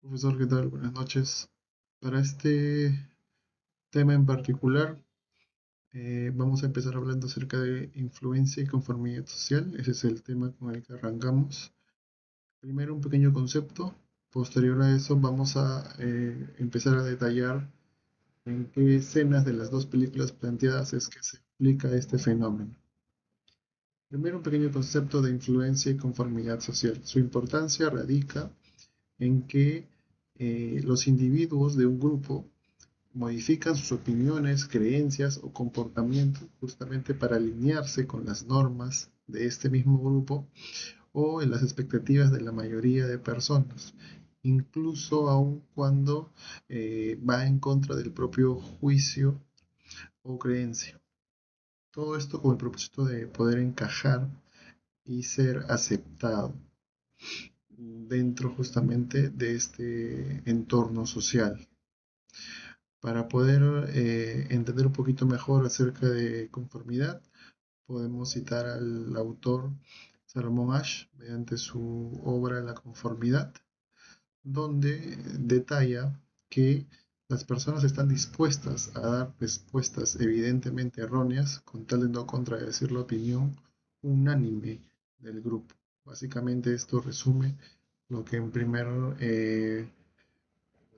Profesor, ¿qué tal? Buenas noches. Para este tema en particular, vamos a empezar hablando acerca de influencia y conformidad social. Ese es el tema con el que arrancamos. Primero un pequeño concepto. Posterior a eso vamos a empezar a detallar en qué escenas de las dos películas planteadas es que se explica este fenómeno. Primero un pequeño concepto de influencia y conformidad social. Su importancia radica en que los individuos de un grupo modifican sus opiniones, creencias o comportamientos justamente para alinearse con las normas de este mismo grupo o en las expectativas de la mayoría de personas, incluso aun cuando va en contra del propio juicio o creencia. Todo esto con el propósito de poder encajar y ser aceptado dentro justamente de este entorno social. Para poder entender un poquito mejor acerca de conformidad, podemos citar al autor Salomón Asch mediante su obra La conformidad, donde detalla que las personas están dispuestas a dar respuestas evidentemente erróneas con tal de no contradecir la opinión unánime del grupo. Básicamente esto resume lo que en primer,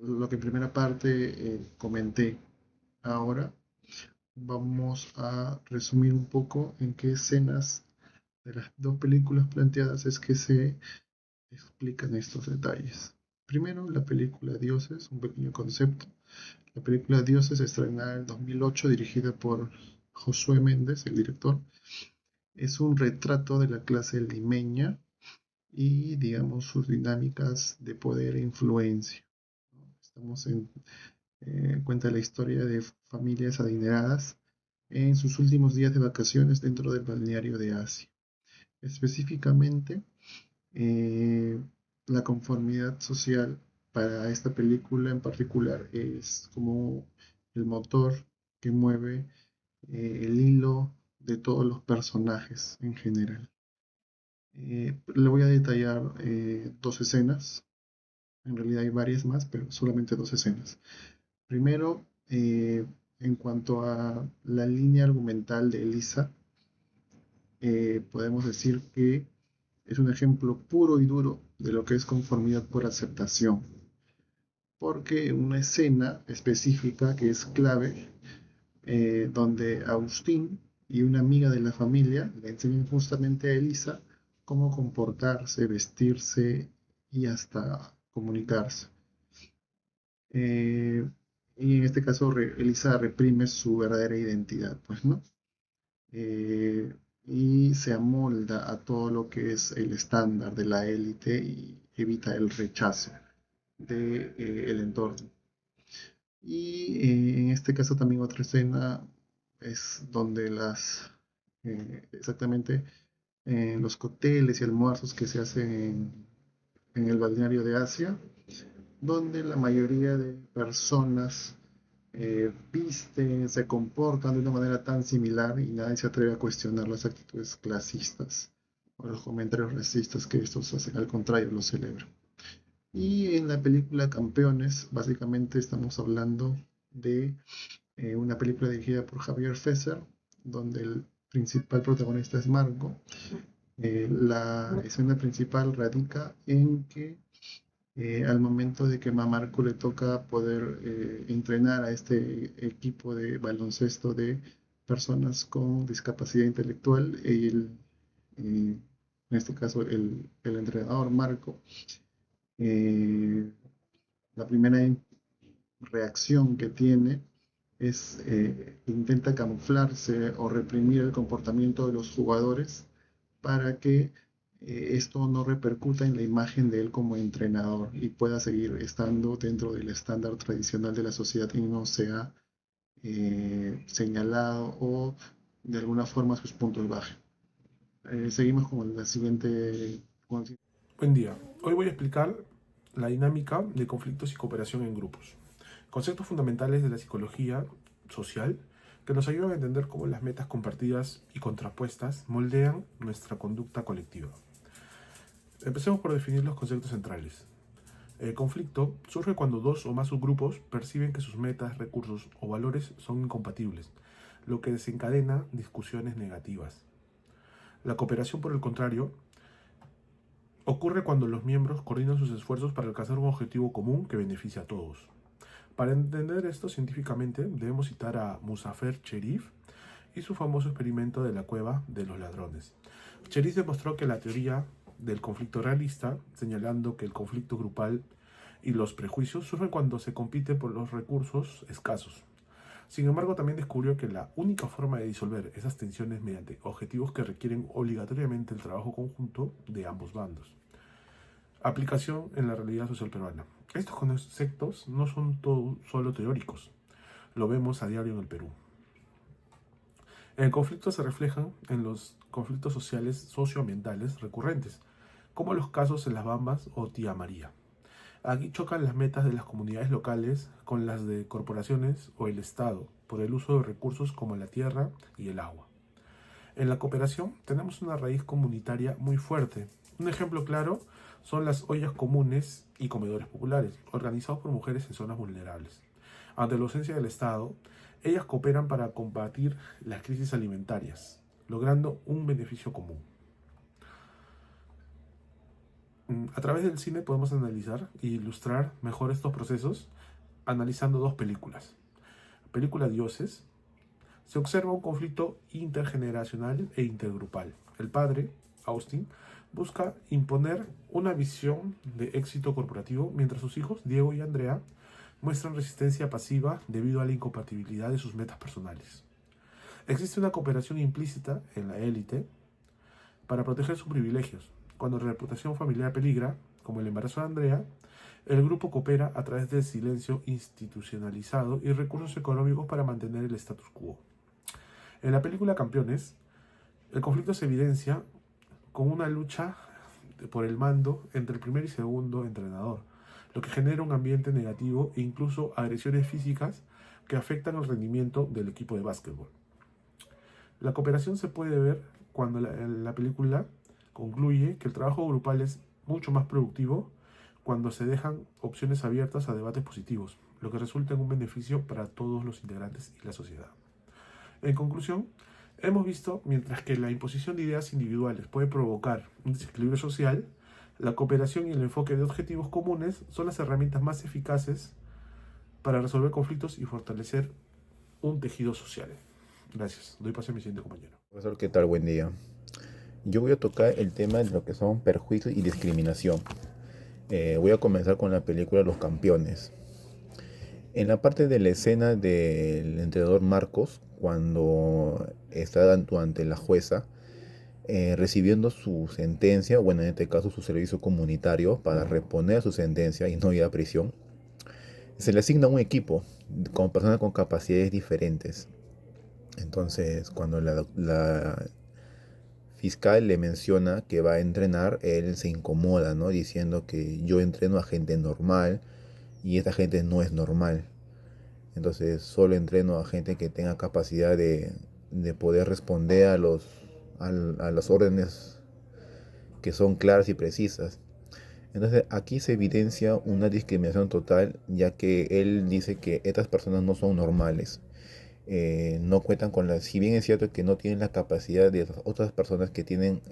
lo que en primera parte comenté. Ahora vamos a resumir un poco en qué escenas de las dos películas planteadas es que se explican estos detalles. Primero, la película Dioses, un pequeño concepto. La película Dioses, estrenada en 2008, dirigida por Josué Méndez, el director, es un retrato de la clase limeña y, digamos, sus dinámicas de poder e influencia. Estamos en cuenta la historia de familias adineradas en sus últimos días de vacaciones dentro del balneario de Asia. Específicamente, eh, la conformidad social para esta película en particular es como el motor que mueve el hilo de todos los personajes en general. Le voy a detallar dos escenas, en realidad hay varias más, pero solamente dos escenas. Primero, en cuanto a la línea argumental de Elisa, podemos decir que es un ejemplo puro y duro de lo que es conformidad por aceptación, porque una escena específica que es clave, donde Agustín y una amiga de la familia le enseñan justamente a Elisa cómo comportarse, vestirse y hasta comunicarse. Eh, y en este caso Elisa reprime su verdadera identidad, pues, ¿no? Eh, y se amolda a todo lo que es el estándar de la élite y evita el rechazo del entorno. Y en este caso también otra escena es donde exactamente los cócteles y almuerzos que se hacen en el balneario de Asia, donde la mayoría de personas visten, se comportan de una manera tan similar y nadie se atreve a cuestionar las actitudes clasistas o los comentarios racistas que estos hacen, al contrario, los celebran. Y en la película Campeones, básicamente estamos hablando de una película dirigida por Javier Fesser, donde el principal protagonista es Marco. La escena principal radica en que al momento de que a Marco le toca poder entrenar a este equipo de baloncesto de personas con discapacidad intelectual, en este caso el entrenador Marco, eh, la primera reacción que tiene es intenta camuflarse o reprimir el comportamiento de los jugadores para que esto no repercuta en la imagen de él como entrenador y pueda seguir estando dentro del estándar tradicional de la sociedad y no sea señalado o de alguna forma sus puntos bajen. Seguimos con la siguiente. Buen día. Hoy voy a explicar la dinámica de conflictos y cooperación en grupos. Conceptos fundamentales de la psicología social que nos ayudan a entender cómo las metas compartidas y contrapuestas moldean nuestra conducta colectiva. Empecemos por definir los conceptos centrales. El conflicto surge cuando dos o más subgrupos perciben que sus metas, recursos o valores son incompatibles, lo que desencadena discusiones negativas. La cooperación, por el contrario, ocurre cuando los miembros coordinan sus esfuerzos para alcanzar un objetivo común que beneficia a todos. Para entender esto científicamente, debemos citar a Muzafer Cherif y su famoso experimento de la cueva de los ladrones. Cherif demostró que la teoría del conflicto realista, señalando que el conflicto grupal y los prejuicios surgen cuando se compite por los recursos escasos. Sin embargo, también descubrió que la única forma de disolver esas tensiones mediante objetivos que requieren obligatoriamente el trabajo conjunto de ambos bandos. Aplicación en la realidad social peruana. Estos conceptos no son solo teóricos, lo vemos a diario en el Perú. El conflicto se reflejan en los conflictos sociales socioambientales recurrentes, como los casos en Las Bambas o Tía María. Aquí chocan las metas de las comunidades locales con las de corporaciones o el Estado por el uso de recursos como la tierra y el agua. En la cooperación tenemos una raíz comunitaria muy fuerte. Un ejemplo claro son las ollas comunes y comedores populares, organizados por mujeres en zonas vulnerables. Ante la ausencia del Estado, ellas cooperan para combatir las crisis alimentarias, logrando un beneficio común. A través del cine podemos analizar e ilustrar mejor estos procesos analizando dos películas. Película Dioses. Se observa un conflicto intergeneracional e intergrupal. El padre, Austin, busca imponer una visión de éxito corporativo, mientras sus hijos, Diego y Andrea, muestran resistencia pasiva debido a la incompatibilidad de sus metas personales. Existe una cooperación implícita en la élite para proteger sus privilegios. Cuando la reputación familiar peligra, como el embarazo de Andrea, el grupo coopera a través del silencio institucionalizado y recursos económicos para mantener el status quo. En la película Campeones, el conflicto se evidencia con una lucha por el mando entre el primer y segundo entrenador, lo que genera un ambiente negativo e incluso agresiones físicas que afectan el rendimiento del equipo de básquetbol. La cooperación se puede ver cuando la película concluye que el trabajo grupal es mucho más productivo cuando se dejan opciones abiertas a debates positivos, lo que resulta en un beneficio para todos los integrantes y la sociedad. En conclusión, hemos visto, mientras que la imposición de ideas individuales puede provocar un desequilibrio social, la cooperación y el enfoque de objetivos comunes son las herramientas más eficaces para resolver conflictos y fortalecer un tejido social. Gracias. Doy paso a mi siguiente compañero. Profesor, ¿qué tal? Buen día. Yo voy a tocar el tema de lo que son perjuicios y discriminación. Voy a comenzar con la película Los Campeones. En la parte de la escena del entrenador Marcos, cuando está ante la jueza, recibiendo su sentencia, bueno, en este caso su servicio comunitario, para reponer su sentencia y no ir a prisión, se le asigna un equipo con personas con capacidades diferentes. Entonces, cuando la fiscal le menciona que va a entrenar, él se incomoda, ¿no? Diciendo que yo entreno a gente normal y esta gente no es normal. Entonces solo entreno a gente que tenga capacidad de poder responder a las órdenes que son claras y precisas. Entonces aquí se evidencia una discriminación total, ya que él dice que estas personas no son normales. No cuentan con la, si bien es cierto que no tienen la capacidad de otras personas que tienen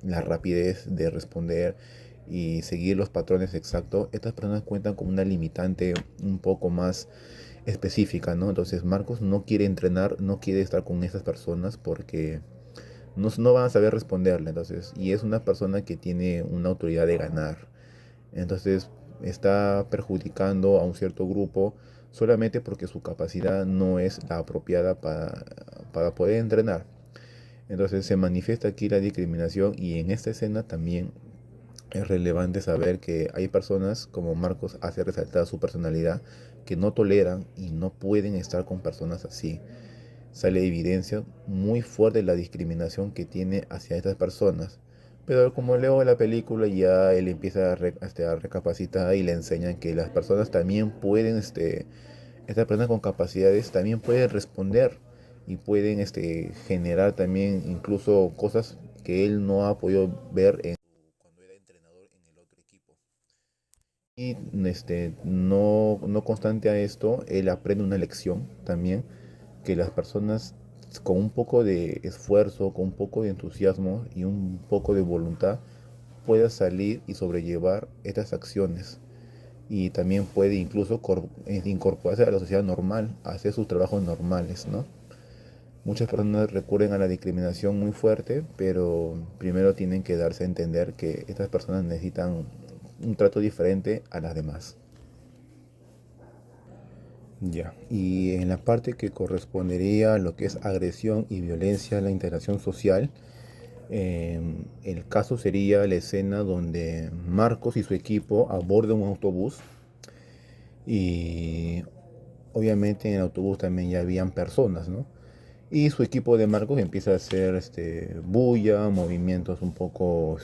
la rapidez de responder y seguir los patrones exactos, estas personas cuentan con una limitante un poco más específica, ¿no? Entonces Marcos no quiere entrenar, no quiere estar con estas personas porque no van a saber responderle, entonces, y es una persona que tiene una autoridad de ganar. Entonces está perjudicando a un cierto grupo solamente porque su capacidad no es la apropiada para poder entrenar. Entonces se manifiesta aquí la discriminación y en esta escena también es relevante saber que hay personas, como Marcos hace resaltar su personalidad, que no toleran y no pueden estar con personas así. Sale evidencia muy fuerte la discriminación que tiene hacia estas personas. Pero como leo la película ya él empieza a recapacitar y le enseñan que las personas también pueden, estas personas con capacidades también pueden responder y pueden generar también incluso cosas que él no ha podido ver cuando era entrenador en el otro equipo. Y no constante a esto, él aprende una lección también, que las personas con un poco de esfuerzo, con un poco de entusiasmo y un poco de voluntad pueda salir y sobrellevar estas acciones. Y también puede incluso incorporarse a la sociedad normal, hacer sus trabajos normales, ¿no? Muchas personas recurren a la discriminación muy fuerte, pero primero tienen que darse a entender que estas personas necesitan un trato diferente a las demás. Ya, y en la parte que correspondería a lo que es agresión y violencia en la interacción social, el caso sería la escena donde Marcos y su equipo abordan un autobús y obviamente en el autobús también ya habían personas, ¿no? Y su equipo de Marcos empieza a hacer bulla, movimientos un poco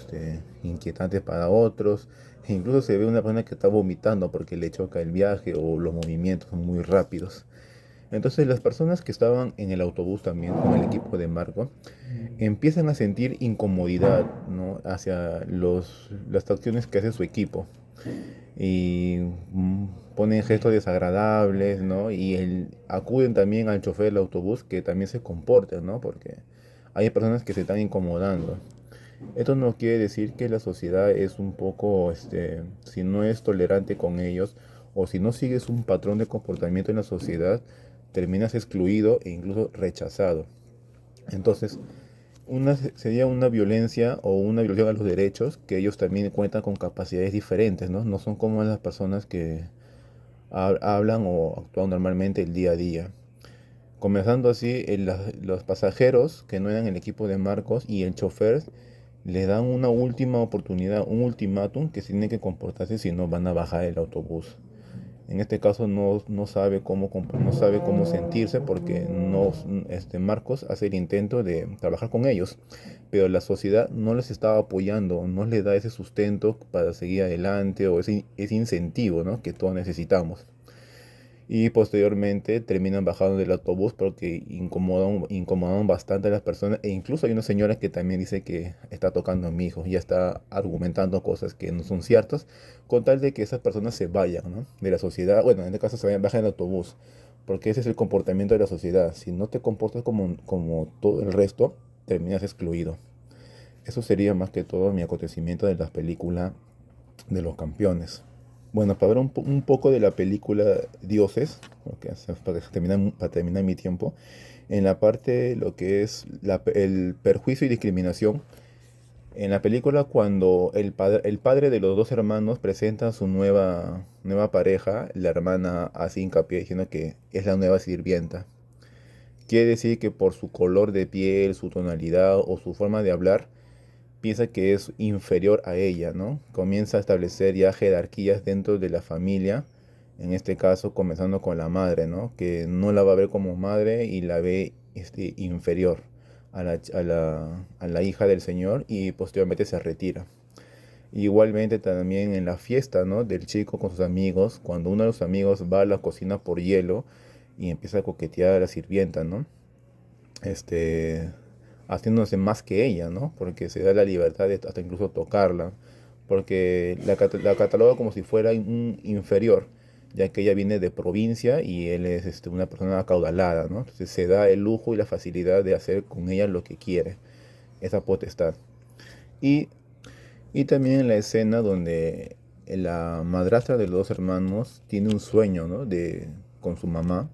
inquietantes para otros. E incluso se ve una persona que está vomitando porque le choca el viaje o los movimientos son muy rápidos. Entonces las personas que estaban en el autobús también con el equipo de Marcos empiezan a sentir incomodidad, ¿no? Hacia las acciones que hace su equipo y ponen gestos desagradables, ¿no? Y acuden también al chofer del autobús que también se comporte, ¿no? Porque hay personas que se están incomodando. Esto no quiere decir que la sociedad es un poco, si no es tolerante con ellos o si no sigues un patrón de comportamiento en la sociedad, terminas excluido e incluso rechazado. Entonces, sería una violencia o una violación a los derechos que ellos también cuentan con capacidades diferentes, ¿no? No son como las personas que hablan o actúan normalmente el día a día. Comenzando así, los pasajeros que no eran el equipo de Marcos y el chofer le dan una última oportunidad, un ultimátum que se tiene que comportarse si no van a bajar el autobús. En este caso no sabe no sabe cómo sentirse porque Marcos hace el intento de trabajar con ellos, pero la sociedad no les estaba apoyando, no les da ese sustento para seguir adelante o ese incentivo, ¿no? Que todos necesitamos. Y posteriormente terminan bajando del autobús porque incomodan bastante a las personas. E incluso hay una señora que también dice que está tocando a mi hijo. Ya está argumentando cosas que no son ciertas. Con tal de que esas personas se vayan, ¿no? De la sociedad. Bueno, en este caso se vayan, bajen del autobús. Porque ese es el comportamiento de la sociedad. Si no te comportas como todo el resto, terminas excluido. Eso sería más que todo mi acontecimiento de la película de los campeones. Bueno, para hablar un poco de la película Dioses, para terminar mi tiempo, en la parte lo que es el perjuicio y discriminación, en la película cuando el padre de los dos hermanos presenta a su nueva pareja, la hermana hace hincapié diciendo que es la nueva sirvienta. Quiere decir que por su color de piel, su tonalidad o su forma de hablar, piensa que es inferior a ella, ¿no? Comienza a establecer ya jerarquías dentro de la familia, en este caso comenzando con la madre, ¿no? Que no la va a ver como madre y la ve inferior a la hija del señor y posteriormente se retira. Igualmente también en la fiesta, ¿no? Del chico con sus amigos, cuando uno de los amigos va a la cocina por hielo y empieza a coquetear a la sirvienta, ¿no? este, Haciéndose más que ella, ¿no? Porque se da la libertad de hasta incluso tocarla, porque la cataloga como si fuera un inferior, ya que ella viene de provincia y él es una persona acaudalada, ¿no? Entonces se da el lujo y la facilidad de hacer con ella lo que quiere, esa potestad. Y, y también en la escena donde la madrastra de los dos hermanos tiene un sueño, ¿no? Con su mamá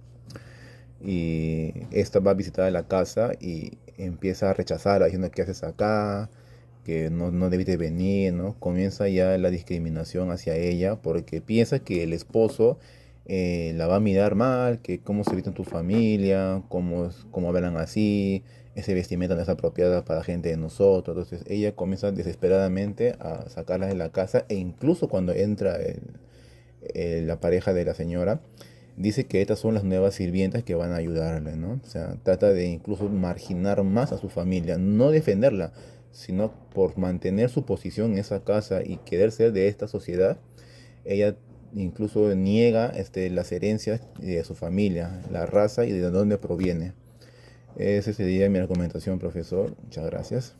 y esta va a visitar la casa y empieza a rechazarla diciendo que haces acá, que no debiste venir, ¿no? Comienza ya la discriminación hacia ella porque piensa que el esposo la va a mirar mal, que cómo se viste en tu familia, cómo hablan así, ese vestimenta no es apropiada para gente de nosotros. Entonces ella comienza desesperadamente a sacarla de la casa e incluso cuando entra la pareja de la señora, dice que estas son las nuevas sirvientas que van a ayudarle, ¿no? O sea, trata de incluso marginar más a su familia, no defenderla, sino por mantener su posición en esa casa y querer ser de esta sociedad, ella incluso niega las herencias de su familia, la raza y de dónde proviene. Esa sería mi argumentación, profesor. Muchas gracias.